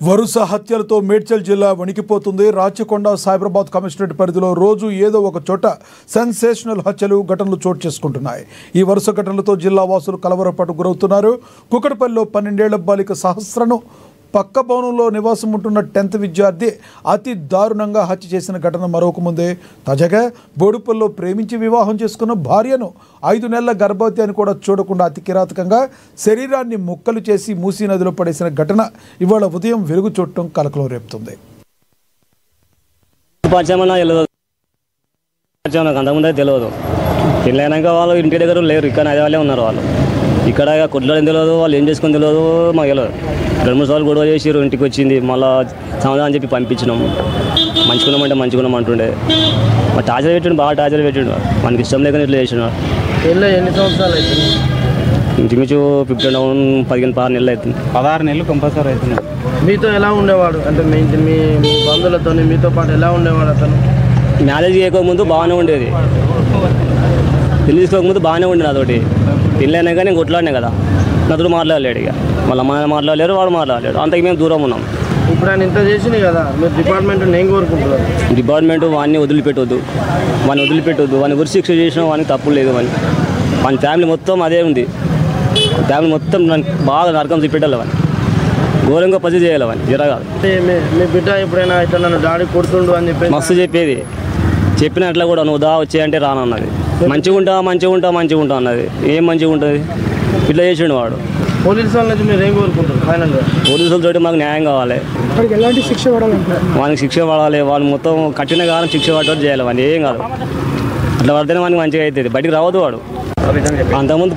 వరుస హత్యలతో మేడ్చల్ జిల్లా వణికిపోతుంది. రాచకొండ సైబరాబాద్ కమిషనరేట్ పరిధిలో రోజు ఏదో ఒక చోట సెన్సేషనల్ హత్యలు ఘటనలు చోటు చేసుకుంటున్నాయి. ఈ వరుస ఘటనలతో జిల్లా వాసులు కలవరపాటు గురవుతున్నారు. కుకట్పల్లిలో 12 ఏళ్ల బాలిక సహస్రను పక్క భవనంలో నివాసం ఉంటున్న 10th విద్యార్థి అతి దారుణంగా హత్య చేసిన ఘటన మరొక ముందే. తాజాగా బోడుపల్లిలో ప్రేమించి వివాహం చేసుకున్న భార్యను 5 నెలల గర్భవతి అని కూడా చూడకుండా అతి కిరాతకంగా శరీరాన్ని ముక్కలు చేసి మూసీ నదిలో పడేసిన ఘటన ఇవాళ ఉదయం వెలుగు చూడటం కలకలం రేపుతుంది. అంతకుముందే తెలియదు, పెళ్ళైనాక వాళ్ళు ఇంటి దగ్గర లేరు, ఇక్కడ హైదరాబాద్లో ఉన్నారు. వాళ్ళు ఇక్కడ కొట్లాడని తెలియదు, వాళ్ళు ఏం చేసుకుని తెలియదు, మాకు తెలియదు. 2-3 సార్లు గొడవ చేసిరు, ఇంటికి వచ్చింది, మళ్ళీ సమాధానం చెప్పి పంపించినాం. మంచుకున్నామంటే మంచుకున్నాం అంటుండే, మా టార్చర్ పెట్టిండు, బాగా టార్చర్ పెట్టిండు. మనకి ఇష్టం లేక ఇట్లా చేసినాడు. ఎన్ని సంవత్సరాలు అవుతుంది? ఇంచుమించు 15-16 నెలలు అవుతుంది. 16 నెలలు కంపల్సరీ అవుతుంది. మీతో ఎలా ఉండేవాడు? అంటే మీ బంధువులతో మీతో పాటు ఎలా ఉండేవాడు అతను? మ్యారేజ్ చేయకముందు బాగానే ఉండేది, పెళ్లి తీసుకోకముందు బాగానే ఉండేది. అదొకటి పెళ్ళి అయినా కానీ నేను కొట్లాడినా కదా, నాతో మాట్లాడలేడు. ఇక వాళ్ళ అమ్మ మాట్లాడలేరు, వాడు మాట్లాడలేడు. అంతకు మేము దూరం ఉన్నాం. ఇప్పుడు ఆయన ఇంత చేసింది కదా, మీరు డిపార్ట్మెంట్ నేను కోరుకుంటున్నారు. డిపార్ట్మెంట్ వాడిని వదిలిపెట్టొద్దు, వాడిని ఉరి శిక్ష చేసినా వాడికి తప్పు లేదు. వాని ఫ్యామిలీ మొత్తం అదే ఉంది. ఫ్యామిలీ మొత్తం బాగా నరకం చూపెట్టాలి, వాడిని ఘోరంగా పసి చేయాలి, వాడిని జరగాలి. మీ బిడ్డ ఎప్పుడైనా ఇట్లా నన్ను డాడీ కొడుతుండు అని చెప్పి మస్తు చెప్పేది, చెప్పినట్లా కూడా నువ్వు దా వచ్చేయంటే రానన్నది. మంచిగా ఉంటా అన్నది. ఏం మంచిగా ఉంటుంది, ఇట్లా చేసిండు వాడు. పోలీసు వాళ్ళ నుంచి మీరు ఏం కోరుకుంటారు ఫైనల్గా? పోలీసులతో మాకు న్యాయం కావాలి, ఎలాంటి శిక్ష పడాలంటే వానికి శిక్ష పడాలి. వాళ్ళు మొత్తం కఠిన కాలం శిక్ష పడ్డట్టు చేయాలి. వాడిని ఏం కాదు, అట్లా పడితేనే వానికి మంచిగా అవుతుంది, బయటికి రావద్దు వాడు. అంతకుముందు